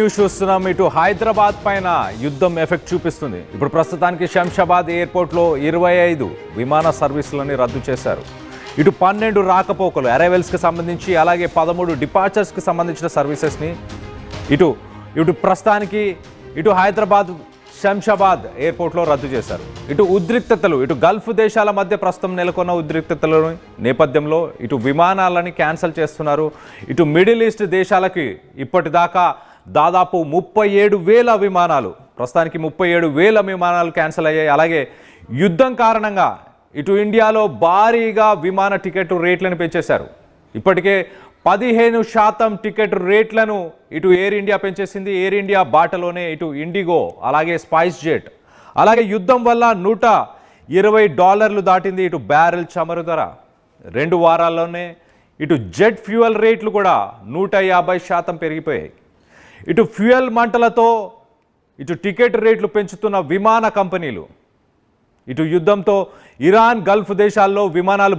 News చూస్తున్నాం. ఇటు హైదరాబాద్ పైన యుద్ధం ఎఫెక్ట్ చూపిస్తుంది. ఇప్పుడు ప్రస్తుతానికి శంషాబాద్ ఎయిర్పోర్ట్లో 25 విమాన సర్వీసులని రద్దు చేశారు. ఇటు 12 రాకపోకలు అరైవల్స్కి సంబంధించి, అలాగే 13 డిపార్చర్స్కి సంబంధించిన సర్వీసెస్ని ఇటు ప్రస్తుతానికి ఇటు హైదరాబాద్ శంషాబాద్ ఎయిర్పోర్ట్లో రద్దు చేశారు. ఇటు ఉద్రిక్తతలు, ఇటు గల్ఫ్ దేశాల మధ్య ప్రస్తుతం నెలకొన్న ఉద్రిక్తతల నేపథ్యంలో ఇటు విమానాలని క్యాన్సిల్ చేస్తున్నారు. ఇటు మిడిల్ ఈస్ట్ దేశాలకి ఇప్పటిదాకా దాదాపు 37,000 విమానాలు, ప్రస్తుతానికి 37,000 విమానాలు క్యాన్సిల్ అయ్యాయి. అలాగే యుద్ధం కారణంగా ఇటు ఇండియాలో భారీగా విమాన టికెట్ రేట్లను పెంచేశారు. ఇప్పటికే 15% టికెట్ రేట్లను ఇటు ఎయిర్ ఇండియా పెంచేసింది. ఎయిర్ ఇండియా బాటలోనే ఇటు ఇండిగో, అలాగే స్పైస్ జెట్. అలాగే యుద్ధం వల్ల $120 దాటింది ఇటు బ్యారెల్ చమురు ధర. 2 వారాల్లోనే ఇటు జెట్ ఫ్యూయల్ రేట్లు కూడా 150% పెరిగిపోయాయి. ఇటు ఫ్యూయల్ మంటలతో ఇటు టికెట్ రేట్లు పెంచుతున్న విమాన కంపెనీలు, ఇటు యుద్ధంతో ఇరాన్, గల్ఫ్ దేశాల్లో విమానాలు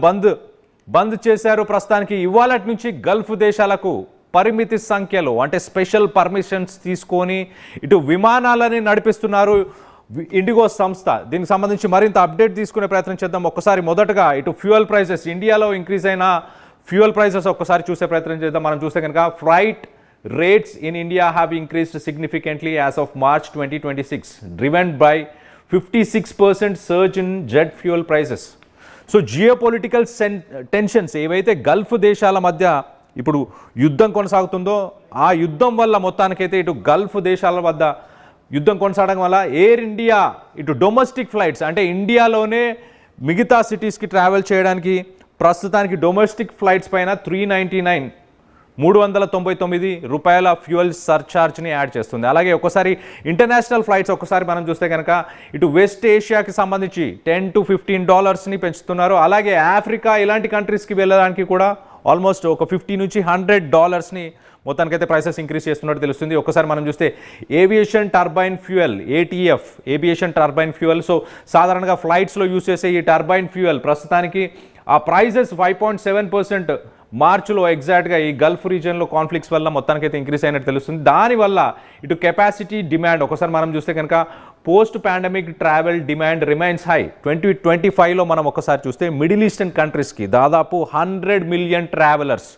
బంద్ చేశారు. ప్రస్తుతానికి ఇవాళటి నుంచి గల్ఫ్ దేశాలకు పరిమితి సంఖ్యలో, అంటే స్పెషల్ పర్మిషన్స్ తీసుకొని ఇటు విమానాలని నడిపిస్తున్నారు ఇండిగో సంస్థ. దీనికి సంబంధించి మరింత అప్డేట్ తీసుకునే ప్రయత్నం చేద్దాం. ఒక్కసారి మొదటగా ఇటు ఫ్యూయల్ ప్రైసెస్, ఇండియాలో ఇంక్రీజ్ అయిన ఫ్యూయల్ ప్రైసెస్ ఒక్కసారి చూసే ప్రయత్నం చేద్దాం. మనం చూస్తే కనుక flight rates in India have increased significantly as of March 2026, driven by 56% surge in jet fuel prices. So geopolitical tensions ఏవైతే గల్ఫ్ దేశాల మధ్య ఇప్పుడు యుద్ధం కొనసాగుతుందో, ఆ యుద్ధం వల్ల మొత్తానికైతే ఇటు గల్ఫ్ దేశాల వద్ద యుద్ధం కొనసాగడం వల్ల ఎయిర్ ఇండియా ఇటు డొమెస్టిక్ ఫ్లైట్స్, అంటే ఇండియాలోనే మిగతా సిటీస్కి ట్రావెల్ చేయడానికి ప్రస్తుతానికి డొమెస్టిక్ ఫ్లైట్స్ పైన 399 రూపాయల ఫ్యూయల్ సర్ఛార్జ్ని యాడ్ చేస్తుంది. అలాగే ఒకసారి ఇంటర్నేషనల్ ఫ్లైట్స్ ఒక్కసారి మనం చూస్తే కనుక ఇటు వెస్ట్ ఏషియాకి సంబంధించి $10 to $15 పెంచుతున్నారు. అలాగే ఆఫ్రికా ఇలాంటి కంట్రీస్కి వెళ్ళడానికి కూడా ఆల్మోస్ట్ ఒక $50 నుంచి $100 మొత్తానికైతే ప్రైసెస్ ఇంక్రీజ్ చేస్తున్నట్టు తెలుస్తుంది. ఒకసారి మనం చూస్తే aviation turbine fuel, ATF aviation turbine fuel. So సాధారణంగా ఫ్లైట్స్లో యూజ్ చేసే ఈ టర్బైన్ ఫ్యూయల్ ప్రస్తుతానికి ఆ ప్రైజెస్ 5.7% మార్చిలో ఎగ్జాక్ట్గా ఈ గల్ఫ్ రీజియన్లో కాన్ఫ్లిక్ట్స్ వల్ల మొత్తానికైతే ఇంక్రీజ్ అయినట్టు తెలుస్తుంది. దానివల్ల ఇటు కెపాసిటీ డిమాండ్ ఒకసారి మనం చూస్తే కనుక post pandemic travel demand remains high. 2025లో మనం ఒకసారి చూస్తే మిడిల్ ఈస్టర్న్ కంట్రీస్కి దాదాపు 100 మిలియన్ ట్రావెలర్స్,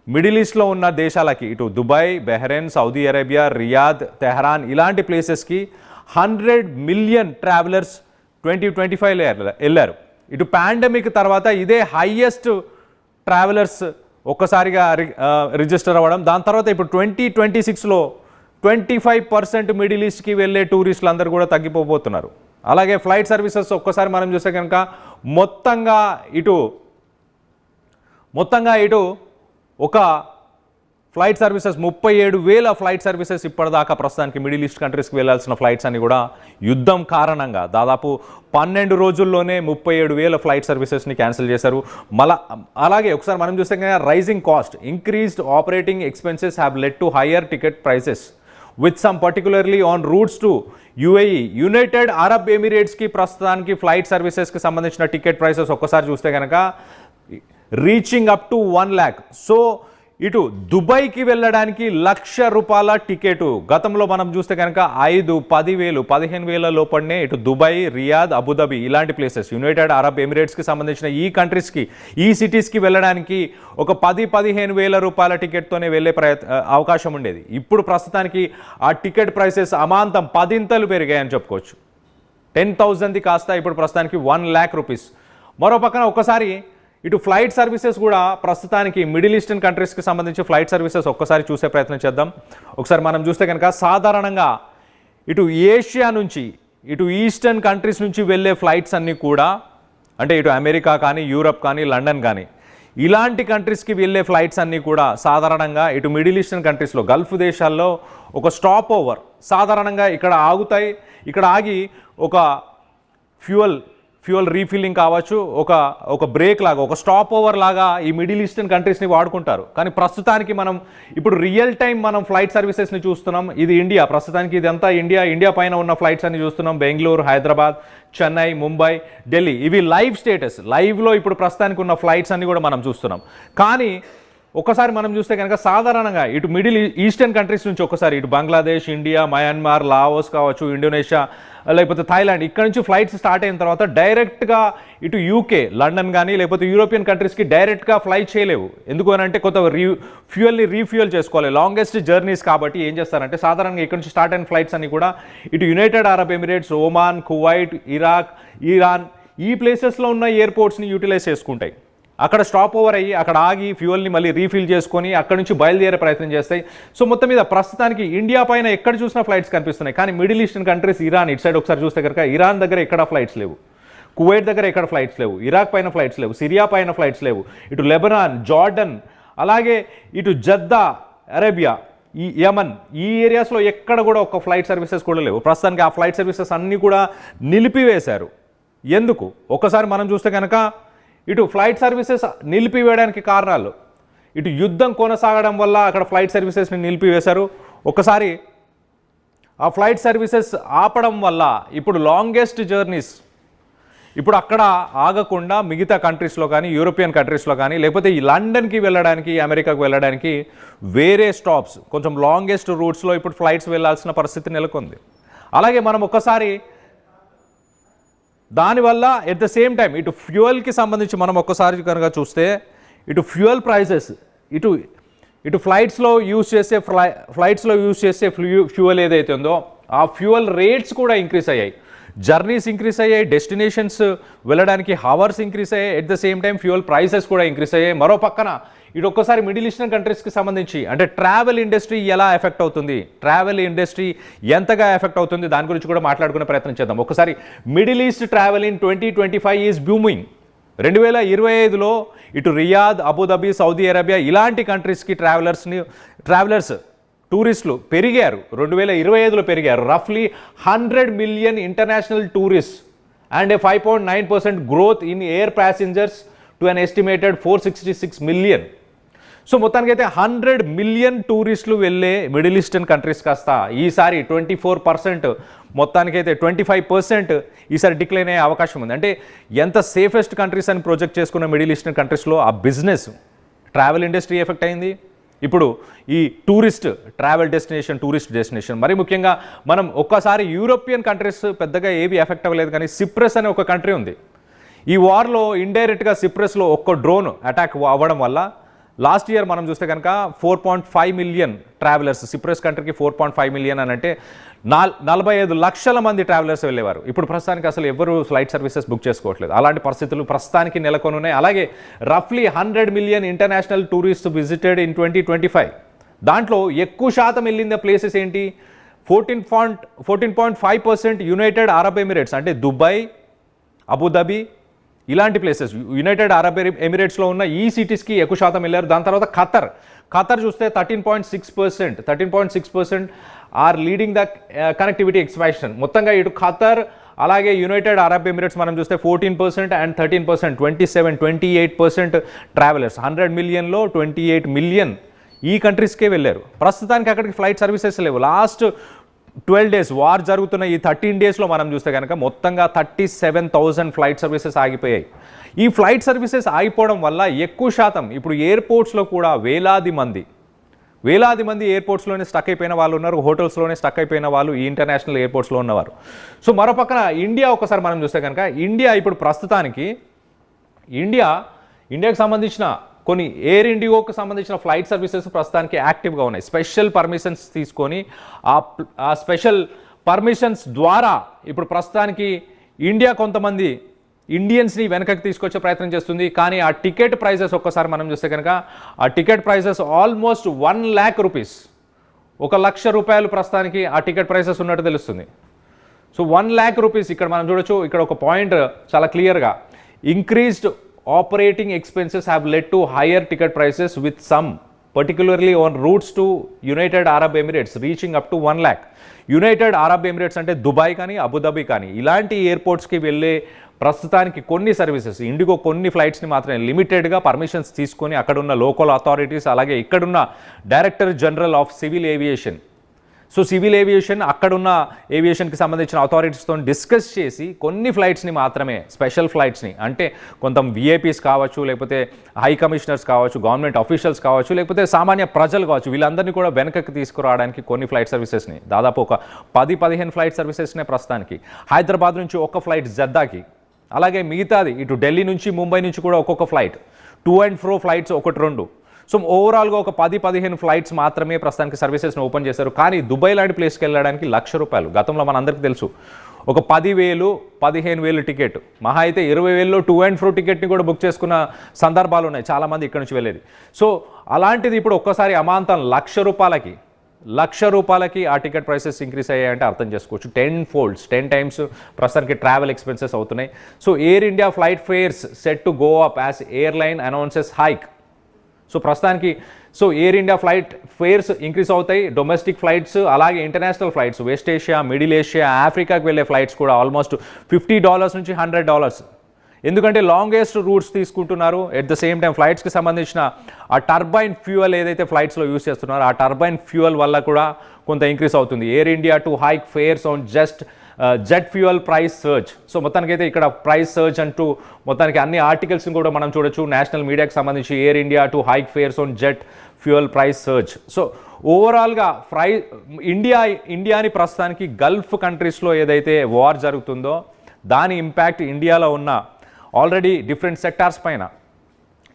మిడిల్ ఈస్ట్లో ఉన్న దేశాలకి ఇటు Dubai, Bahrain, Saudi Arabia, Riyadh, Tehran ఇలాంటి ప్లేసెస్కి 100 మిలియన్ ట్రావెలర్స్ 2025లో వెళ్ళారు. ఇటు పాండమిక్ తర్వాత ఇదే హైయెస్ట్ ట్రావెలర్స్ ఒక్కసారిగా రిజిస్టర్ అవ్వడం. దాని తర్వాత ఇప్పుడు 2026లో 25% మిడిల్ ఈస్ట్కి వెళ్ళే టూరిస్టులు అందరూ కూడా తగ్గిపోబోతున్నారు. అలాగే ఫ్లైట్ సర్వీసెస్ ఒక్కసారి మనం చూస్తే కనుక మొత్తంగా ఇటు ఒక ఫ్లైట్ సర్వీసెస్ 37,000 ఫ్లైట్ సర్వీసెస్ ఇప్పటిదాకా ప్రస్తుతానికి మిడిల్ ఈస్ట్ కంట్రీస్కి వెళ్ళాల్సిన ఫ్లైట్స్ అన్ని కూడా యుద్ధం కారణంగా దాదాపు 12 రోజుల్లోనే 37,000 ఫ్లైట్ సర్వీసెస్ని క్యాన్సిల్ చేశారు. అలాగే ఒకసారి మనం చూస్తే కనుక rising cost, increased operating expenses have led to higher ticket prices with some particularly on routes to UAE, United Arab ఎమిరేట్స్కి ప్రస్తుతానికి ఫ్లైట్ సర్వీసెస్కి సంబంధించిన టికెట్ ప్రైసెస్ ఒక్కసారి చూస్తే కనుక reaching up to 1 lakh. So ఇటు దుబాయ్కి వెళ్ళడానికి ₹1,00,000 టికెట్ గతంలో మనం చూస్తే కనుక 5, 10,000, 15,000 లోపలనే ఇటు దుబాయ్, రియాద్, అబుదాబి ఇలాంటి ప్లేసెస్, యునైటెడ్ అరబ్ ఎమిరేట్స్కి సంబంధించిన ఈ కంట్రీస్కి, ఈ సిటీస్కి వెళ్ళడానికి ఒక 10-15,000 రూపాయల టికెట్తోనే వెళ్ళే అవకాశం ఉండేది. ఇప్పుడు ప్రస్తుతానికి ఆ టికెట్ ప్రైసెస్ అమాంతం 10 పెరిగాయని చెప్పుకోవచ్చు. 10,000 కాస్త ఇప్పుడు ప్రస్తుతానికి ₹1,00,000. మరో పక్కన ఒకసారి ఇటు ఫ్లైట్ సర్వీసెస్ కూడా ప్రస్తుతానికి మిడిల్ ఈస్టర్న్ కంట్రీస్కి సంబంధించి ఫ్లైట్ సర్వీసెస్ ఒక్కసారి చూసే ప్రయత్నం చేద్దాం. ఒకసారి మనం చూస్తే కనుక సాధారణంగా ఇటు ఏషియా నుంచి, ఇటు ఈస్టర్న్ కంట్రీస్ నుంచి వెళ్ళే ఫ్లైట్స్ అన్నీ కూడా, అంటే ఇటు అమెరికా కానీ, యూరప్ కానీ, లండన్ కానీ ఇలాంటి కంట్రీస్కి వెళ్ళే ఫ్లైట్స్ అన్నీ కూడా సాధారణంగా ఇటు మిడిల్ ఈస్టర్న్ కంట్రీస్లో, గల్ఫ్ దేశాల్లో ఒక స్టాప్ ఓవర్ సాధారణంగా ఇక్కడ ఆగుతాయి. ఇక్కడ ఆగి ఒక ఫ్యూయల్ రీఫిల్లింగ్ కావచ్చు, ఒక బ్రేక్ లాగా, ఒక స్టాప్ ఓవర్ లాగా ఈ మిడిల్ ఈస్టర్న్ కంట్రీస్ని వాడుకుంటారు. కానీ ప్రస్తుతానికి మనం ఇప్పుడు రియల్ టైం మనం ఫ్లైట్ సర్వీసెస్ని చూస్తున్నాం. ఇది ఇండియా, ప్రస్తుతానికి ఇదంతా ఇండియా పైన ఉన్న ఫ్లైట్స్ అన్ని చూస్తున్నాం. బెంగళూరు, హైదరాబాద్, చెన్నై, ముంబై, ఢిల్లీ ఇవి లైవ్ స్టేటస్, లైవ్లో ఇప్పుడు ప్రస్తుతానికి ఉన్న ఫ్లైట్స్ అన్ని కూడా మనం చూస్తున్నాం. కానీ ఒక్కసారి మనం చూస్తే కనుక సాధారణంగా ఇటు మిడిల్ ఈస్టర్న్ కంట్రీస్ నుంచి ఒక్కసారి ఇటు బంగ్లాదేశ్, ఇండియా, మయన్మార్, లావోస్ కావచ్చు, ఇండోనేషియా, లేకపోతే థాయిలాండ్, ఇక్కడ నుంచి ఫ్లైట్స్ స్టార్ట్ అయిన తర్వాత డైరెక్ట్గా ఇటు యూకే, లండన్ కానీ లేకపోతే యూరోపియన్ కంట్రీస్కి డైరెక్ట్గా ఫ్లైట్ చేయలేవు. ఎందుకు అని అంటే కొంత ఫ్యూయల్ని రీఫ్యూయల్ చేసుకోవాలి, లాంగెస్ట్ జర్నీస్. కాబట్టి ఏం చేస్తారంటే సాధారణంగా ఇక్కడ నుంచి స్టార్ట్ అయిన ఫ్లైట్స్ అన్ని కూడా ఇటు United Arab Emirates, Oman, Kuwait, Iraq, Iran ఈ ప్లేసెస్లో ఉన్న ఎయిర్పోర్ట్స్ని యూటిలైజ్ చేసుకుంటాయి. అక్కడ స్టాప్ ఓవర్ అయ్యి అక్కడ ఆగి ఫ్యూయల్ని మళ్ళీ రీఫిల్ చేసుకొని అక్కడ నుంచి బయలుదేరే ప్రయత్నం చేస్తాయి. సో మొత్తం మీద ప్రస్తుతానికి ఇండియా పైన ఎక్కడ చూసినా ఫ్లైట్స్ కనిపిస్తున్నాయి. కానీ మిడిల్ ఈస్టర్న్ కంట్రీస్, ఇరాన్ ఇటు సైడ్ ఒకసారి చూస్తే కనుక ఇరాన్ దగ్గర ఎక్కడ ఫ్లైట్స్ లేవు, కువైట్ దగ్గర ఎక్కడ ఫ్లైట్స్ లేవు, ఇరాక్ పైన ఫ్లైట్స్ లేవు, సిరియా పైన ఫ్లైట్స్ లేవు, ఇటు లెబనాన్, జార్డన్, అలాగే ఇటు జద్దా, అరేబియా, ఈ యమన్ ఈ ఏరియాస్లో ఎక్కడ కూడా ఒక ఫ్లైట్ సర్వీసెస్ కూడా లేవు. ప్రస్తుతానికి ఆ ఫ్లైట్ సర్వీసెస్ అన్నీ కూడా నిలిపివేశారు. ఎందుకు ఒకసారి మనం చూస్తే కనుక ఇటు ఫ్లైట్ సర్వీసెస్ నిలిపివేయడానికి కారణాలు, ఇటు యుద్ధం కొనసాగడం వల్ల అక్కడ ఫ్లైట్ సర్వీసెస్ని నిలిపివేశారు. ఒకసారి ఆ ఫ్లైట్ సర్వీసెస్ ఆపడం వల్ల ఇప్పుడు లాంగెస్ట్ జర్నీస్ ఇప్పుడు అక్కడ ఆగకుండా మిగతా కంట్రీస్లో కానీ, యూరోపియన్ కంట్రీస్లో కానీ, లేకపోతే ఈ లండన్కి వెళ్ళడానికి, అమెరికాకు వెళ్ళడానికి వేరే స్టాప్స్, కొంచెం లాంగెస్ట్ రూట్స్లో ఇప్పుడు ఫ్లైట్స్ వెళ్ళాల్సిన పరిస్థితి నెలకొంది. అలాగే మనం ఒక్కసారి దానివల్ల ఎట్ ద సేమ్ టైం ఇటు ఫ్యూయల్కి సంబంధించి మనం ఒక్కసారి కనుక చూస్తే ఇటు ఫ్యూయల్ ప్రైసెస్, ఇటు ఫ్లైట్స్లో యూజ్ చేసే ఫ్యూయల్ ఏదైతే ఉందో ఆ ఫ్యూయల్ రేట్స్ కూడా ఇంక్రీజ్ అయ్యాయి. జర్నీస్ ఇంక్రీజ్ అయ్యాయి, డెస్టినేషన్స్ వెళ్ళడానికి హవర్స్ ఇంక్రీజ్ అయ్యాయి, at the same time fuel prices కూడా ఇంక్రీజ్ అయ్యాయి. మరో పక్కన ఇటు ఒక్కసారి మిడిల్ ఈస్టర్న్ కంట్రీస్కి సంబంధించి అంటే ట్రావెల్ ఇండస్ట్రీ ఎలా ఎఫెక్ట్ అవుతుంది, ట్రావెల్ ఇండస్ట్రీ ఎంతగా ఎఫెక్ట్ అవుతుంది, దాని గురించి కూడా మాట్లాడుకునే ప్రయత్నం చేద్దాం. ఒకసారి Middle East travel in 2025 is booming. 2025లో ఇటు రియాద్, అబుదాబి, సౌదీ అరేబియా ఇలాంటి కంట్రీస్కి ట్రావెలర్స్ టూరిస్టులు పెరిగారు. 2025లో పెరిగారు. రఫ్లీ 100 million international tourist and 5.9% growth in air passengers to an estimated 466 million. So మొత్తానికి అయితే 100 మిలియన్ టూరిస్టులు వెళ్ళే మిడిల్ ఈస్టర్న్ కంట్రీస్ కాస్త ఈసారి 24%, మొత్తానికైతే 25% ఈసారి డిక్లైన్ అయ్యే అవకాశం ఉంది. అంటే ఎంత సేఫెస్ట్ కంట్రీస్ అని ప్రొజెక్ట్ చేసుకున్న మిడిల్ ఈస్టర్న్ కంట్రీస్లో ఆ బిజినెస్, ట్రావెల్ ఇండస్ట్రీ ఎఫెక్ట్ అయింది. ఇప్పుడు ఈ టూరిస్ట్ డెస్టినేషన్ మరి ముఖ్యంగా మనం ఒక్కసారి యూరోపియన్ కంట్రీస్ పెద్దగా ఏవి ఎఫెక్ట్ అవ్వలేదు, కానీ సిప్రస్ అనే ఒక కంట్రీ ఉంది. ఈ వార్లో ఇండైరెక్ట్గా సిప్రస్లో ఒక్క డ్రోన్ అటాక్ అవ్వడం వల్ల లాస్ట్ ఇయర్ మనం చూస్తే కనుక 4.5 మిలియన్ ట్రావెలర్స్, సిప్రస్ కంట్రీకి 4.5 మిలియన్ అని అంటే 45 లక్షల మంది ట్రావెలర్స్ వెళ్ళేవారు. ఇప్పుడు ప్రస్తుతానికి అసలు ఎవరు ఫ్లైట్ సర్వీసెస్ బుక్ చేసుకోవట్లేదు. అలాంటి పరిస్థితులు ప్రస్తుతానికి నెలకొని ఉన్నాయి. అలాగే రఫ్లీ 100 million international tourist visited in 2025. దాంట్లో ఎక్కువ శాతం వెళ్ళిన ప్లేసెస్ ఏంటి? 14.5% యునైటెడ్ అరబ్ ఎమిరేట్స్ అంటే దుబాయ్, అబుదాబి ఇలాంటి ప్లేసెస్, యునైటెడ్ అరబ్ ఎమిరేట్స్లో ఉన్న ఈ సిటీస్కి ఎక్కువ శాతం వెళ్ళారు. దాని తర్వాత ఖతర్ చూస్తే 13.6% are leading the connectivity expansion. మొత్తంగా ఇటు ఖతర్ అలాగే యునైటెడ్ అరబ్ ఎమిరేట్స్ మనం చూస్తే 14% అండ్ 13%, 28% ట్రావెలర్స్. 100 మిలియన్లో 28 మిలియన్ ఈ కంట్రీస్కే వెళ్ళారు. ప్రస్తుతానికి అక్కడికి ఫ్లైట్ సర్వీసెస్ లేవు. లాస్ట్ 12 డేస్ వార్ జరుగుతున్న ఈ 13 డేస్లో మనం చూస్తే కనుక మొత్తంగా 37,000 ఫ్లైట్ సర్వీసెస్ ఆగిపోయాయి. ఈ ఫ్లైట్ సర్వీసెస్ ఆగిపోవడం వల్ల ఎక్కువ శాతం ఇప్పుడు ఎయిర్పోర్ట్స్లో కూడా వేలాది మంది ఎయిర్పోర్ట్స్లోనే స్టక్ అయిపోయిన వాళ్ళు ఉన్నారు, హోటల్స్లోనే స్టక్ అయిపోయిన వాళ్ళు ఈ ఇంటర్నేషనల్ ఎయిర్పోర్ట్స్లో ఉన్నవారు. సో మరో పక్కన ఇండియా ఒకసారి మనం చూస్తే కనుక ఇండియా ఇప్పుడు ప్రస్తుతానికి ఇండియాకి సంబంధించిన కొన్ని ఎయిర్ ఇండిగోకి సంబంధించిన ఫ్లైట్ సర్వీసెస్ ప్రస్తుతానికి యాక్టివ్గా ఉన్నాయి. స్పెషల్ పర్మిషన్స్ తీసుకొని ఆ స్పెషల్ పర్మిషన్స్ ద్వారా ఇప్పుడు ప్రస్తుతానికి ఇండియా కొంతమంది ఇండియన్స్ని వెనకకి తీసుకొచ్చే ప్రయత్నం చేస్తుంది. కానీ ఆ టికెట్ ప్రైజెస్ ఒక్కసారి మనం చూస్తే కనుక ఆ ticket prices almost 1 lakh rupees, 1 లక్ష రూపాయలు ప్రస్తుతానికి ఆ టికెట్ ప్రైసెస్ ఉన్నట్టు తెలుస్తుంది. సో 1 lakh రూపీస్ ఇక్కడ మనం చూడొచ్చు. ఇక్కడ ఒక పాయింట్ చాలా క్లియర్గా, increased operating expenses have led to higher ticket prices with some particularly on routes to United Arab Emirates reaching up to 1 lakh. United Arab Emirates అంటే దుబాయ్ కానీ అబుదాబి కానీ ఇలాంటి ఎయిర్పోర్ట్స్కి వెళ్ళే ప్రస్తుతానికి కొన్ని సర్వీసెస్ ఇండిగో కొన్ని ఫ్లైట్స్ని మాత్రమే లిమిటెడ్గా పర్మిషన్స్ తీసుకొని అక్కడున్న లోకల్ అథారిటీస్ అలాగే ఇక్కడున్న director general of civil aviation so civil aviation అక్కడున్న ఏవియేషన్కి సంబంధించిన అథారిటీస్తో డిస్కస్ చేసి కొన్ని ఫ్లైట్స్ని మాత్రమే, స్పెషల్ ఫ్లైట్స్ని, అంటే కొంత విఐపీస్ కావచ్చు, లేకపోతే హై కమిషనర్స్ కావచ్చు, గవర్నమెంట్ అఫీషియల్స్ కావచ్చు, లేకపోతే సామాన్య ప్రజలు కావచ్చు, వీళ్ళందరినీ కూడా వెనకకి తీసుకురావడానికి కొన్ని ఫ్లైట్ సర్వీసెస్ని, దాదాపు ఒక 10-15 ఫ్లైట్ సర్వీసెస్నే ప్రస్తుతానికి, హైదరాబాద్ నుంచి ఒక ఫ్లైట్ జద్దాకి, అలాగే మిగతాది ఇటు ఢిల్లీ నుంచి ముంబై నుంచి కూడా ఒక్కొక్క flight, to and fro flights 1-2. So ఓవరాల్గా ఒక 10-15 ఫ్లైట్స్ మాత్రమే ప్రస్తుతానికి సర్వీసెస్ని ఓపెన్ చేశారు. కానీ దుబాయ్ లాంటి ప్లేస్కి వెళ్ళడానికి ₹1,00,000 గతంలో మనందరికీ తెలుసు. ఒక 10,000, 15,000 టికెట్, మహా అయితే 20,000లో టు అండ్ ఫ్రో టికెట్ని కూడా బుక్ చేసుకున్న సందర్భాలు ఉన్నాయి చాలామంది ఇక్కడ నుంచి వెళ్ళేది. సో అలాంటిది ఇప్పుడు ఒక్కసారి అమాంతం ₹1,00,000 ఆ టికెట్ ప్రైసెస్ ఇంక్రీస్ అయ్యాయంటే అర్థం చేసుకోవచ్చు. 10 టైమ్స్ ప్రస్తుతానికి ట్రావెల్ ఎక్స్పెన్సెస్ అవుతున్నాయి. So Air India flight fares set to go up as airline announces hike. So ప్రస్తుతానికి Air India flight fares increase అవుతాయి. డొమెస్టిక్ ఫ్లైట్స్, అలాగే international flights, West Asia, Middle Asia, ఆఫ్రికాకి వెళ్ళే flights కూడా almost $50 నుంచి $100. ఎందుకంటే longest routes తీసుకుంటున్నారు. At the same time ఫ్లైట్స్కి సంబంధించిన ఆ టర్బైన్ ఫ్యూయల్ ఏదైతే ఫ్లైట్స్లో యూస్ చేస్తున్నారో ఆ టర్బైన్ ఫ్యూయల్ వల్ల కూడా కొంత ఇంక్రీస్ అవుతుంది. Air India to hike fares on jet fuel price search. So మొత్తానికైతే ఇక్కడ ప్రైస్ సర్చ్ అంటూ మొత్తానికి అన్ని ఆర్టికల్స్ని కూడా మనం చూడొచ్చు. నేషనల్ మీడియాకి సంబంధించి air India to hike fares on jet fuel price search. So ఓవరాల్గా ఇండియాని ప్రస్తుతానికి గల్ఫ్ కంట్రీస్లో ఏదైతే వార్ జరుగుతుందో దాని ఇంపాక్ట్ ఇండియాలో ఉన్న ఆల్రెడీ డిఫరెంట్ సెక్టార్స్ పైన,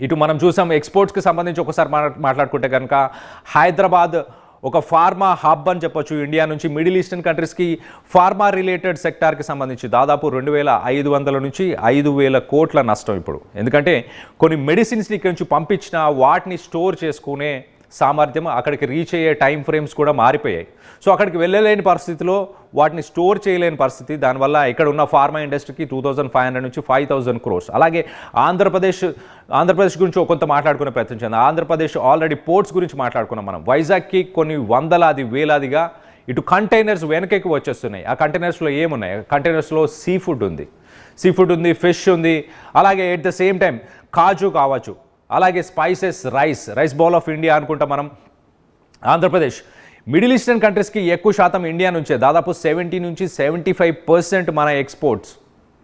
ఇటు మనం చూసాం ఎక్స్పోర్ట్స్కి సంబంధించి ఒకసారి మాట్లాడుకుంటే కనుక హైదరాబాద్ ఒక ఫార్మా హబ్ అని చెప్పొచ్చు. ఇండియా నుంచి మిడిల్ ఈస్టర్న్ కంట్రీస్కి ఫార్మా రిలేటెడ్ సెక్టార్కి సంబంధించి దాదాపు 2,500 నుంచి 5,000 కోట్ల నష్టం ఇప్పుడు. ఎందుకంటే కొన్ని మెడిసిన్స్ని ఇక్కడి నుంచి పంపించిన వాటిని స్టోర్ చేసుకునే సామర్థ్యం, అక్కడికి రీచ్ అయ్యే టైం ఫ్రేమ్స్ కూడా మారిపోయాయి. సో అక్కడికి వెళ్ళలేని పరిస్థితిలో వాటిని స్టోర్ చేయలేని పరిస్థితి. దానివల్ల ఇక్కడ ఉన్న ఫార్మా ఇండస్ట్రీకి 2,500 నుంచి 5,000 crores. అలాగే ఆంధ్రప్రదేశ్ గురించి కొంత మాట్లాడుకునే ప్రయత్నం చేద్దాం. ఆంధ్రప్రదేశ్ ఆల్రెడీ పోర్ట్స్ గురించి మాట్లాడుకున్నాం మనం. వైజాగ్కి కొన్ని వందలాది వేలాదిగా ఇటు కంటైనర్స్ వెనకకి వచ్చేస్తున్నాయి. ఆ కంటైనర్స్లో ఏమున్నాయి? కంటైనర్స్లో సీ ఫుడ్ ఉంది, ఫిష్ ఉంది, అలాగే ఎట్ ద సేమ్ టైం కాజు కావచ్చు, అలాగే spices, rice bowl of India అనుకుంటాం మనం. ఆంధ్రప్రదేశ్ మిడిల్ ఈస్టర్న్ కంట్రీస్కి ఎక్కువ శాతం ఇండియా నుంచే, దాదాపు 70 నుంచి 75% మన ఎక్స్పోర్ట్స్.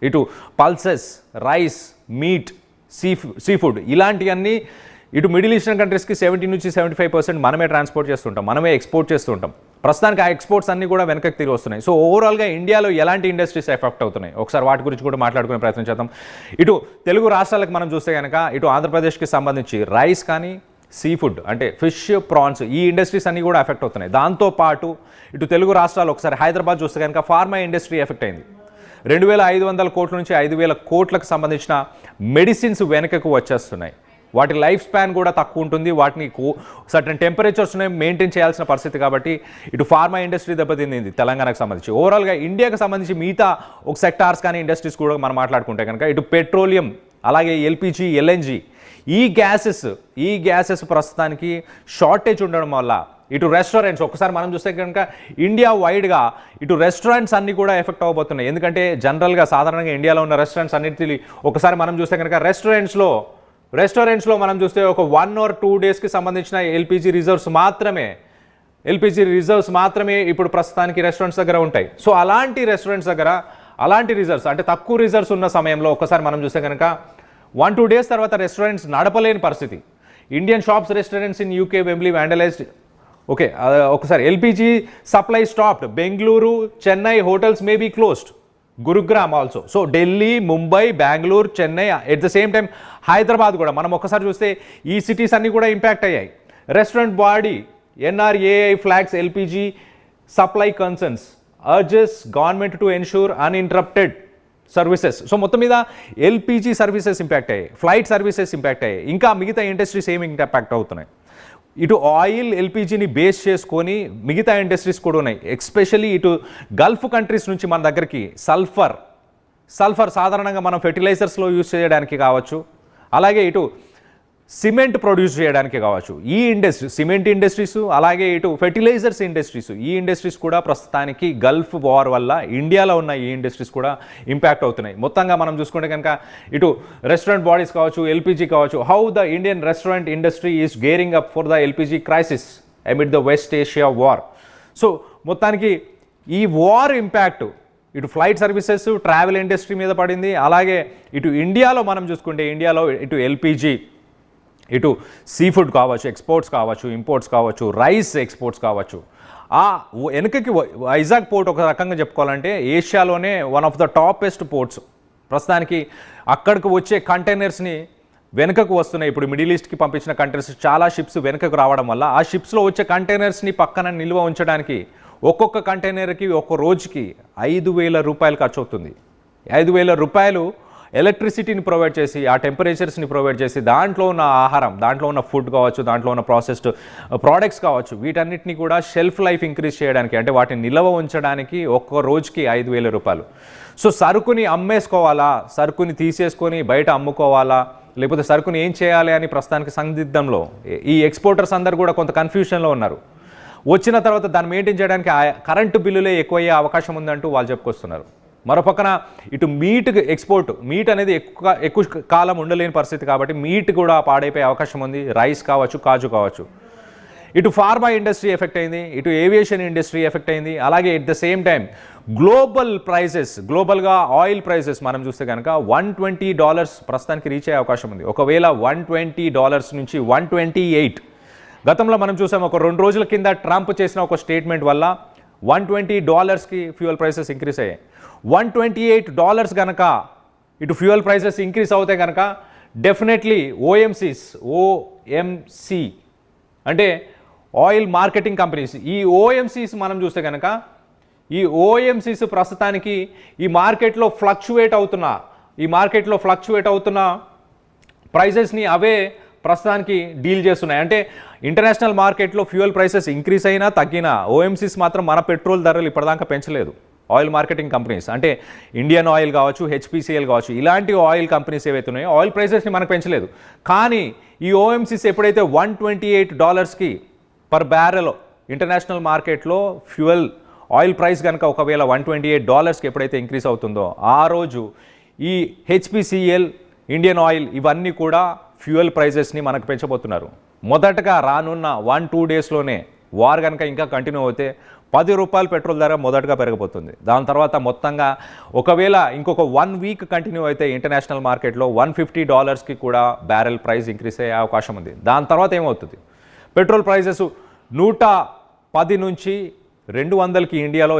ఇటు pulses, rice, meet, sea food ఇలాంటివన్నీ ఇటు మిడిల్ ఈస్టర్న్ కంట్రీస్కి 70 నుంచి 75% మనమే ట్రాన్స్పోర్ట్ చేస్తుంటాం, మనమే ఎక్స్పోర్ట్ చేస్తుంటాం. ప్రస్తుతానికి ఆ ఎక్స్పోర్ట్స్ అన్నీ కూడా వెనకకి తిరిగి వస్తున్నాయి. సో ఓవరాల్గా ఇండియాలో ఎలాంటి ఇండస్ట్రీస్ ఎఫెక్ట్ అవుతున్నాయి ఒకసారి వాటి గురించి కూడా మాట్లాడుకునే ప్రయత్నం చేద్దాం. ఇటు తెలుగు రాష్ట్రాలకు మనం చూస్తే కనుక ఇటు ఆంధ్రప్రదేశ్కి సంబంధించి రైస్ కానీ, సీ ఫుడ్ అంటే ఫిష్, ప్రాన్స్, ఈ ఇండస్ట్రీస్ అన్నీ కూడా ఎఫెక్ట్ అవుతున్నాయి. దాంతోపాటు ఇటు తెలుగు రాష్ట్రాలు ఒకసారి హైదరాబాద్ చూస్తే కనుక ఫార్మా ఇండస్ట్రీ ఎఫెక్ట్ అయింది. 2,500 కోట్ల నుంచి 5,000 కోట్లకు సంబంధించిన మెడిసిన్స్ వెనకకు వచ్చేస్తున్నాయి. వాటి లైఫ్ స్పాన్ కూడా తక్కువ ఉంటుంది. వాటిని సర్టన్ టెంపరేచర్స్ని మెయింటైన్ చేయాల్సిన పరిస్థితి. కాబట్టి ఇటు ఫార్మా ఇండస్ట్రీ దెబ్బతింది తెలంగాణకు సంబంధించి. ఓవరాల్గా ఇండియాకి సంబంధించి మిగతా ఒక సెక్టార్స్ కానీ ఇండస్ట్రీస్ కూడా మనం మాట్లాడుకుంటే కనుక ఇటు పెట్రోలియం, అలాగే ఎల్పిజి, ఎల్ఎన్జి, ఈ గ్యాసెస్ ప్రస్తుతానికి షార్టేజ్ ఉండడం వల్ల ఇటు రెస్టారెంట్స్ ఒకసారి మనం చూస్తే కనుక ఇండియా వైడ్గా ఇటు రెస్టారెంట్స్ అన్నీ కూడా ఎఫెక్ట్ అవ్వబోతున్నాయి. ఎందుకంటే జనరల్గా సాధారణంగా ఇండియాలో ఉన్న రెస్టారెంట్స్ అన్నిటి ఒకసారి మనం చూస్తే కనుక రెస్టారెంట్స్లో మనం చూస్తే ఒక 1 or 2 డేస్కి సంబంధించిన ఎల్పిజి రిజర్వ్స్ మాత్రమే ఇప్పుడు ప్రస్తుతానికి రెస్టారెంట్స్ దగ్గర ఉంటాయి. సో అలాంటి రెస్టారెంట్స్ దగ్గర అలాంటి రిజర్వ్స్ అంటే తక్కువ రిజర్వ్స్ ఉన్న సమయంలో ఒకసారి మనం చూస్తే కనుక 1-2 డేస్ తర్వాత రెస్టారెంట్స్ నడపలేని పరిస్థితి. Indian shops, restaurants in UK Wembley vandalised. Okay, ఒకసారి LPG supply stopped. Bengaluru, Chennai hotels may be closed. Gurugram also. So Delhi, Mumbai, Bengaluru, Chennai, at the same time Hyderabad కూడా మనం ఒకసారి చూస్తే ఈ సిటీస్ అన్నీ కూడా ఇంపాక్ట్ అయ్యాయి. Restaurant body NRAI flags LPG supply concerns, urges government to ensure uninterrupted services. So మొత్తం మీద ఎల్పిజి సర్వీసెస్ ఇంపాక్ట్ అయ్యాయి, ఫ్లైట్ సర్వీసెస్ ఇంపాక్ట్ అయ్యాయి, ఇంకా మిగతా ఇండస్ట్రీస్ ఏమి ఇంపాక్ట్ అవుతున్నాయి. ఇటు ఆయిల్, ఎల్పిజిని బేస్ చేసుకొని మిగతా ఇండస్ట్రీస్ కూడా ఉన్నాయి. ఎస్పెషల్లీ ఇటు గల్ఫ్ కంట్రీస్ నుంచి మన దగ్గరికి సల్ఫర్ సాధారణంగా మనం ఫెర్టిలైజర్స్లో యూజ్ చేయడానికి కావచ్చు, అలాగే ఇటు సిమెంట్ ప్రొడ్యూస్ చేయడానికి కావచ్చు. ఈ సిమెంట్ ఇండస్ట్రీస్, అలాగే ఇటు ఫెర్టిలైజర్స్ ఇండస్ట్రీస్, ఈ ఇండస్ట్రీస్ కూడా ప్రస్తుతానికి గల్ఫ్ వార్ వల్ల ఇండియాలో ఉన్న ఈ ఇండస్ట్రీస్ కూడా ఇంపాక్ట్ అవుతున్నాయి. మొత్తంగా మనం చూసుకుంటే కనుక ఇటు రెస్టారెంట్ బాడీస్ కావచ్చు, ఎల్పిజి కావచ్చు. How the Indian restaurant industry is gearing up for the LPG crisis amid the west Asia war. So మొత్తానికి ఈ వార్ ఇంపాక్ట్ ఇటు ఫ్లైట్ సర్వీసెస్, ట్రావెల్ ఇండస్ట్రీ మీద పడింది. అలాగే ఇటు ఇండియాలో మనం చూసుకుంటే ఇండియాలో ఇటు ఎల్పిజి, ఇటు సీ ఫుడ్ కావచ్చు, ఎక్స్పోర్ట్స్ కావచ్చు, ఇంపోర్ట్స్ కావచ్చు, రైస్ ఎక్స్పోర్ట్స్ కావచ్చు. ఆ వెనుకకి వైజాగ్ పోర్ట్ ఒక రకంగా చెప్పుకోవాలంటే ఏషియాలోనే one of the toppest ports. ప్రస్తుతానికి అక్కడికి వచ్చే కంటైనర్స్ని వెనుకకు వస్తున్నాయి. ఇప్పుడు మిడిల్ ఈస్ట్కి పంపించిన కంటైనర్స్ చాలా షిప్స్ వెనుకకు రావడం వల్ల ఆ షిప్స్లో వచ్చే కంటైనర్స్ని పక్కన నిల్వ ఉంచడానికి ఒక్కొక్క కంటైనర్కి ఒక్క రోజుకి 5,000 రూపాయలు ఖర్చు అవుతుంది. 5,000 రూపాయలు ఎలక్ట్రిసిటీని ప్రొవైడ్ చేసి, ఆ టెంపరేచర్స్ని ప్రొవైడ్ చేసి, దాంట్లో ఉన్న ఆహారం, దాంట్లో ఉన్న ఫుడ్ కావచ్చు, దాంట్లో ఉన్న ప్రాసెస్డ్ ప్రోడక్ట్స్ కావచ్చు, వీటన్నిటిని కూడా షెల్ఫ్ లైఫ్ ఇంక్రీజ్ చేయడానికి, అంటే వాటిని నిల్వ ఉంచడానికి ఒక్క రోజుకి 5,000 రూపాయలు. సో సరుకుని అమ్మేసుకోవాలా, సరుకుని తీసేసుకొని బయట అమ్ముకోవాలా, లేకపోతే సరుకుని ఏం చేయాలి అని ప్రస్తుతానికి సందిగ్ధంలో ఈ ఎక్స్పోర్టర్స్ అందరు కూడా కొంత కన్ఫ్యూషన్లో ఉన్నారు. వచ్చిన తర్వాత దాన్ని మెయింటైన్ చేయడానికి కరెంటు బిల్లులే ఎక్కువయ్యే అవకాశం ఉందంటూ వాళ్ళు చెప్పుకొస్తున్నారు. మరోపక్కన ఇటు మీట్ ఎక్స్పోర్ట్, మీట్ అనేది ఎక్కువ కాలం ఉండలేని పరిస్థితి కాబట్టి మీట్ కూడా పాడైపోయే అవకాశం ఉంది. రైస్ కావచ్చు, కాజు కావచ్చు. ఇటు ఫార్మా ఇండస్ట్రీ ఎఫెక్ట్ అయింది, ఇటు ఏవియేషన్ ఇండస్ట్రీ ఎఫెక్ట్ అయింది. అలాగే at the same time global prices, గ్లోబల్గా ఆయిల్ ప్రైజెస్ మనం చూస్తే కనుక $120 ప్రస్తుతానికి రీచ్ అయ్యే అవకాశం ఉంది. ఒకవేళ $120 నుంచి 128, గతంలో మనం చూసాం ఒక 2 రోజుల కింద ట్రంప్ చేసిన ఒక స్టేట్మెంట్ వల్ల $120కి ఫ్యూయల్ ప్రైసెస్ ఇంక్రీజ్ అయ్యాయి. $128 కనుక ఇటు ఫ్యూయల్ ప్రైసెస్ ఇంక్రీజ్ అవుతాయి కనుక డెఫినెట్లీ ఓఎంసీ అంటే ఆయిల్ మార్కెటింగ్ కంపెనీస్, ఈ ఓఎంసీస్ మనం చూస్తే కనుక ఈ ఓఎంసీస్ ప్రస్తుతానికి ఈ మార్కెట్లో ఫ్లక్చువేట్ అవుతున్న ప్రైజెస్ని అవే ప్రస్తుతానికి డీల్ చేస్తున్నాయి. అంటే ఇంటర్నేషనల్ మార్కెట్లో ఫ్యూయల్ ప్రైసెస్ ఇంక్రీజ్ అయినా తగ్గినా ఓఎంసీస్ మాత్రం మన పెట్రోల్ ధరలు ఇప్పటిదాకా పెంచలేదు. ఆయిల్ మార్కెటింగ్ కంపెనీస్ అంటే ఇండియన్ ఆయిల్ కావచ్చు, హెచ్పిసిఎల్ కావచ్చు, ఇలాంటి ఆయిల్ కంపెనీస్ ఏవైతే ఉన్నాయో ఆయిల్ ప్రైసెస్ని మనకు పెంచలేదు. కానీ ఈ ఓఎంసీస్ ఎప్పుడైతే $128కి పర్ బ్యారెల్ ఇంటర్నేషనల్ మార్కెట్లో ఫ్యూయల్ ఆయిల్ ప్రైస్ కనుక ఒకవేళ $128కి ఎప్పుడైతే ఇంక్రీజ్ అవుతుందో ఆ రోజు ఈ హెచ్పిసిఎల్, ఇండియన్ ఆయిల్ ఇవన్నీ కూడా ఫ్యూయల్ ప్రైజెస్ని మనకు పెంచబోతున్నారు. మొదటగా రానున్న 1-2 డేస్లోనే వార్ కనుక ఇంకా కంటిన్యూ అవుతే ₹10 పెట్రోల్ ధర మొదటగా పెరగబోతుంది. దాని తర్వాత మొత్తంగా ఒకవేళ ఇంకొక 1 వీక్ కంటిన్యూ అయితే ఇంటర్నేషనల్ మార్కెట్లో $150కి కూడా బ్యారెల్ ప్రైస్ ఇంక్రీజ్ అయ్యే అవకాశం ఉంది. దాని తర్వాత ఏమవుతుంది, పెట్రోల్ ప్రైజెస్ 110 నుంచి 200కి ఇండియాలో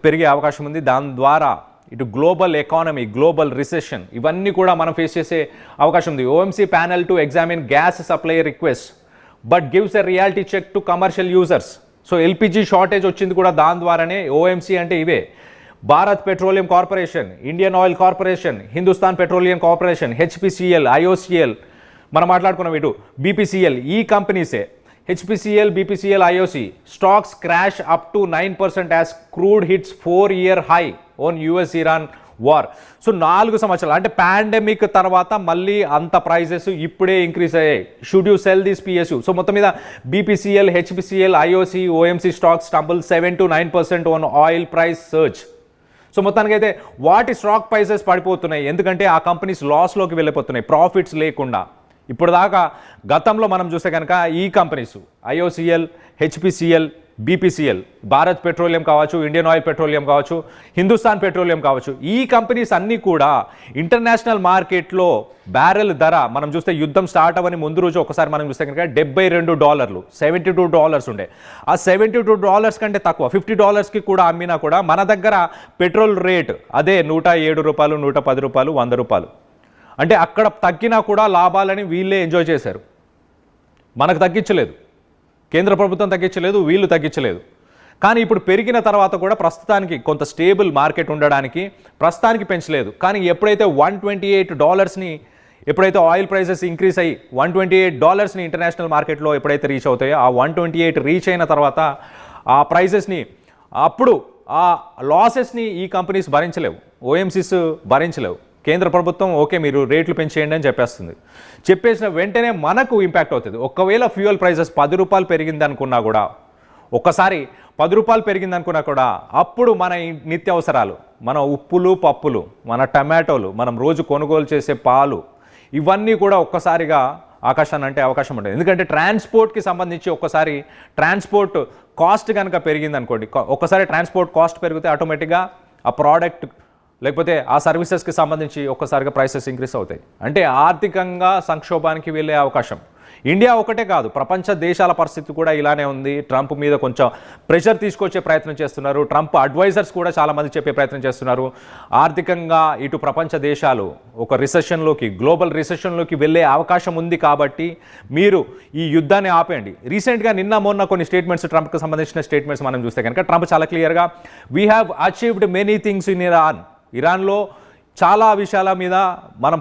పెరిగే అవకాశం ఉంది. దాని ద్వారా ఇటు గ్లోబల్ ఎకానమీ, గ్లోబల్ రిసెషన్ ఇవన్నీ కూడా మనం ఫేస్ చేసే అవకాశం ఉంది. OMC panel to examine gas supply request but gives a reality check to commercial users. So LPG shortage వచ్చింది కూడా దాని ద్వారానే. ఓఎంసీ అంటే ఇవే: Bharat Petroleum Corporation, Indian Oil Corporation, Hindustan Petroleum Corporation, HPCL, IOCL, మనం మాట్లాడుకున్నాం ఇటు బీపీసీఎల్, ఈ కంపెనీసే. HPCL, BPCL, IOC stocks crash up to 9% as crude hits 4-year high on US Iran war. So 4 సంవత్సరాలు అంటే పాండమిక్ తర్వాత మళ్ళీ అంత ప్రైజెస్ ఇప్పుడే ఇంక్రీజ్ అయ్యాయి. Should you cell this PSU? So మొత్తం మీద BPCL, HPCL, IOC, OMC stocks stumble 7-9% on oil price search. So మొత్తానికి అయితే వాటి స్టాక్ ప్రైసెస్ పడిపోతున్నాయి, ఎందుకంటే ఆ కంపెనీస్ లాస్లోకి వెళ్ళిపోతున్నాయి ప్రాఫిట్స్ లేకుండా. ఇప్పుడు దాకా గతంలో మనం చూస్తే కనుక ఈ companies IOCL, HPCL, BPCL, Bharat petroleum కావచ్చు, ఇండియన్ ఆయిల్ పెట్రోలియం కావచ్చు, హిందుస్థాన్ పెట్రోలియం కావచ్చు, ఈ కంపెనీస్ అన్నీ కూడా ఇంటర్నేషనల్ మార్కెట్లో బ్యారెల్ ధర మనం చూస్తే యుద్ధం స్టార్ట్ అవ్వని ముందు రోజు ఒకసారి మనం చూస్తే కనుక $72, $72 ఉండే. ఆ $72 కంటే తక్కువ $50కి కూడా అమ్మినా కూడా మన దగ్గర పెట్రోల్ రేట్ అదే $107, $110, $100. అంటే అక్కడ తగ్గినా కూడా లాభాలని వీళ్ళే ఎంజాయ్ చేశారు, మనకు తగ్గించలేదు. కేంద్ర ప్రభుత్వం తగ్గించలేదు, వీళ్ళు తగ్గించలేదు. కానీ ఇప్పుడు పెరిగిన తర్వాత కూడా ప్రస్తుతానికి కొంత స్టేబుల్ మార్కెట్ ఉండడానికి ప్రస్తుతానికి పెంచలేదు. కానీ ఎప్పుడైతే $128ని ఎప్పుడైతే ఆయిల్ ప్రైసెస్ ఇంక్రీజ్ అయ్యి $128ని ఇంటర్నేషనల్ మార్కెట్లో ఎప్పుడైతే రీచ్ అవుతాయో ఆ 128 రీచ్ అయిన తర్వాత ఆ ప్రైసెస్ని అప్పుడు ఆ లాసెస్ని ఈ కంపెనీస్ భరించలేవు, ఓఎంసీస్ భరించలేవు. కేంద్ర ప్రభుత్వం ఓకే మీరు రేట్లు పెంచేయండి అని చెప్పేసిన వెంటనే మనకు ఇంపాక్ట్ అవుతుంది. ఒకవేళ ఫ్యూయల్ ప్రైసెస్ $10 పెరిగింది అనుకున్నా కూడా, ఒక్కసారి $10 పెరిగింది అనుకున్నా కూడా అప్పుడు మన నిత్యావసరాలు, మన ఉప్పులు, పప్పులు, మన టమాటోలు, మనం రోజు కొనుగోలు చేసే పాలు, ఇవన్నీ కూడా ఒక్కసారిగా ఆకాశాన్ని అంటే అవకాశం ఉంటుంది. ఎందుకంటే ట్రాన్స్పోర్ట్కి సంబంధించి ఒక్కసారి ట్రాన్స్పోర్ట్ కాస్ట్ కనుక పెరిగింది అనుకోండి, ఒక్కసారి ట్రాన్స్పోర్ట్ కాస్ట్ పెరిగితే ఆటోమేటిక్గా ఆ ప్రోడక్ట్ లేకపోతే ఆ సర్వీసెస్కి సంబంధించి ఒక్కసారిగా ప్రైసెస్ ఇంక్రీస్ అవుతాయి. అంటే ఆర్థికంగా సంక్షోభానికి వెళ్ళే అవకాశం. ఇండియా ఒకటే కాదు, ప్రపంచ దేశాల పరిస్థితి కూడా ఇలానే ఉంది. ట్రంప్ మీద కొంచెం ప్రెషర్ తీసుకొచ్చే ప్రయత్నం చేస్తున్నారు. ట్రంప్ అడ్వైజర్స్ కూడా చాలామంది చెప్పే ప్రయత్నం చేస్తున్నారు. ఆర్థికంగా ఇటు ప్రపంచ దేశాలు ఒక రిసెషన్లోకి, గ్లోబల్ రిసెషన్లోకి వెళ్ళే అవకాశం ఉంది. కాబట్టి మీరు ఈ యుద్ధాన్ని ఆపేయండి. రీసెంట్గా నిన్న మొన్న కొన్ని స్టేట్మెంట్స్, ట్రంప్కి సంబంధించిన స్టేట్మెంట్స్ మనం చూస్తే కనుక ట్రంప్ చాలా క్లియర్గా we have achieved many things in ఇరాన్లో చాలా విషయాల మీద మనం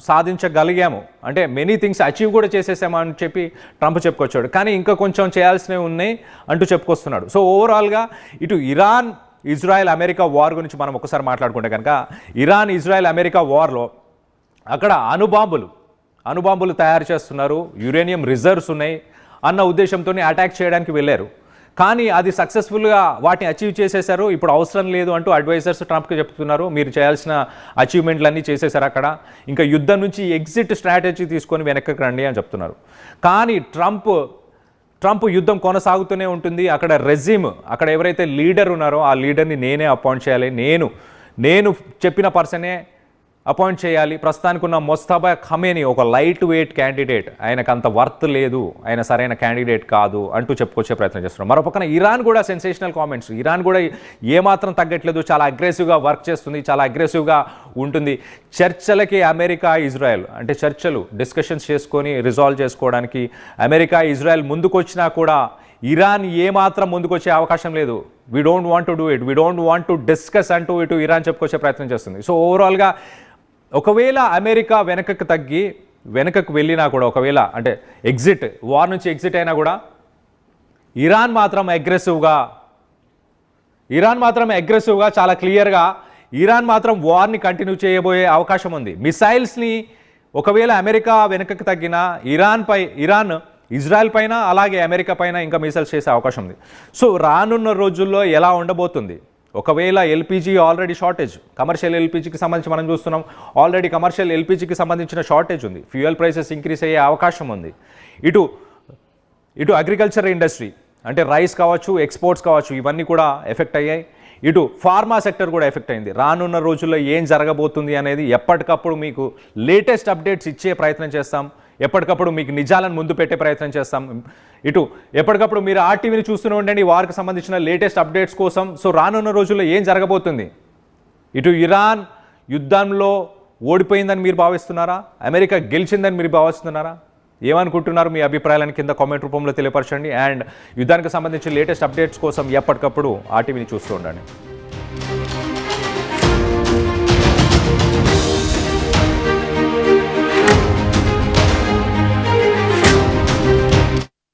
సాధించగలిగాము, అంటే మెనీ థింగ్స్ అచీవ్ కూడా చేసేసాము అని చెప్పి ట్రంప్ చెప్పుకొచ్చాడు. కానీ ఇంకా కొంచెం చేయాల్సినవి ఉన్నాయి అంటూ చెప్పుకొస్తున్నాడు. సో ఓవరాల్గా ఇటు ఇరాన్ ఇజ్రాయెల్ అమెరికా వార్ గురించి మనం ఒకసారి మాట్లాడుకుంటే కనుక, ఇరాన్ ఇజ్రాయెల్ అమెరికా వార్లో అక్కడ అణుబాంబులు తయారు చేస్తున్నారు, యురేనియం రిజర్వ్స్ ఉన్నాయి అన్న ఉద్దేశంతోనే అటాక్ చేయడానికి వెళ్ళారు. కానీ అది సక్సెస్ఫుల్గా వాటిని అచీవ్ చేసేశారు. ఇప్పుడు అవసరం లేదు అంటూ అడ్వైజర్స్ ట్రంప్కి చెప్తున్నారు. మీరు చేయాల్సిన అచీవ్మెంట్లన్నీ చేసేశారు అక్కడ, ఇంకా యుద్ధం నుంచి ఎగ్జిట్ స్ట్రాటజీ తీసుకొని వెనక్కి రండి అని చెప్తున్నారు. కానీ ట్రంప్ యుద్ధం కొనసాగుతూనే ఉంటుంది. అక్కడ రెజిమ్, అక్కడ ఎవరైతే లీడర్ ఉన్నారో ఆ లీడర్ని నేనే అపాయింట్ చేయాలి, నేను చెప్పిన పర్సనే అపాయింట్ చేయాలి. ప్రస్తుతానికి ఉన్న మొస్తఫా ఖమేనీ ఒక లైట్ వెయిట్ క్యాండిడేట్, ఆయనకు అంత వర్త్ లేదు, ఆయన సరైన క్యాండిడేట్ కాదు అంటూ చెప్పుకొచ్చే ప్రయత్నం చేస్తున్నారు. మరోపక్కన ఇరాన్ కూడా సెన్సేషనల్ కామెంట్స్, ఇరాన్ కూడా ఏమాత్రం తగ్గట్లేదు, చాలా అగ్రెసివ్గా వర్క్ చేస్తుంది, చాలా అగ్రెసివ్గా ఉంటుంది. చర్చలకి అమెరికా ఇజ్రాయెల్, అంటే చర్చలు డిస్కషన్స్ చేసుకొని రిజాల్వ్ చేసుకోవడానికి అమెరికా ఇజ్రాయెల్ ముందుకొచ్చినా కూడా ఇరాన్ ఏమాత్రం ముందుకొచ్చే అవకాశం లేదు. We don't want to do it, we don't want to discuss అంటూ ఇటు ఇరాన్ చెప్పుకొచ్చే ప్రయత్నం చేస్తుంది. సో ఓవరాల్గా ఒకవేళ అమెరికా వెనకకు వెళ్ళినా కూడా, ఒకవేళ అంటే వార్ నుంచి ఎగ్జిట్ అయినా కూడా ఇరాన్ మాత్రం అగ్రెసివ్గా చాలా క్లియర్గా ఇరాన్ మాత్రం వార్ని కంటిన్యూ చేయబోయే అవకాశం ఉంది. మిసైల్స్ని ఒకవేళ అమెరికా వెనకకు తగ్గినా ఇరాన్ ఇజ్రాయెల్ పైన అలాగే అమెరికా పైన ఇంకా మిసైల్స్ చేసే అవకాశం ఉంది. సో రానున్న రోజుల్లో ఎలా ఉండబోతుంది? ఒకవేళ ఎల్పిజి ఆల్రెడీ షార్టేజ్, కమర్షియల్ ఎల్పిజికి సంబంధించి మనం చూస్తున్నాం, ఆల్రెడీ కమర్షియల్ ఎల్పిజికి సంబంధించిన షార్టేజ్ ఉంది, ఫ్యూయల్ ప్రైసెస్ ఇంక్రీస్ అయ్యే అవకాశం ఉంది. ఇటు అగ్రికల్చర్ ఇండస్ట్రీ అంటే రైస్ కావచ్చు, ఎక్స్పోర్ట్స్ కావచ్చు, ఇవన్నీ కూడా ఎఫెక్ట్ అయ్యాయి. ఇటు ఫార్మా సెక్టర్ కూడా ఎఫెక్ట్ అయింది. రానున్న రోజుల్లో ఏం జరగబోతుంది అనేది ఎప్పటికప్పుడు మీకు లేటెస్ట్ అప్డేట్స్ ఇచ్చే ప్రయత్నం చేస్తాం, ఎప్పటికప్పుడు మీకు నిజాలను ముందు పెట్టే ప్రయత్నం చేస్తాం. ఎప్పటికప్పుడు మీరు ఆర్టీవీని చూస్తూనే ఉండండి వారికి సంబంధించిన లేటెస్ట్ అప్డేట్స్ కోసం. సో రానున్న రోజుల్లో ఏం జరగబోతుంది? ఇటు ఇరాన్ యుద్ధంలో ఓడిపోయిందని మీరు భావిస్తున్నారా? అమెరికా గెలిచిందని మీరు భావిస్తున్నారా? ఏమనుకుంటున్నారు? మీ అభిప్రాయాలను కింద కామెంట్ రూపంలో తెలియపరచండి. అండ్ యుద్ధానికి సంబంధించిన లేటెస్ట్ అప్డేట్స్ కోసం ఎప్పటికప్పుడు ఆర్టీవీని చూస్తూ ఉండండి.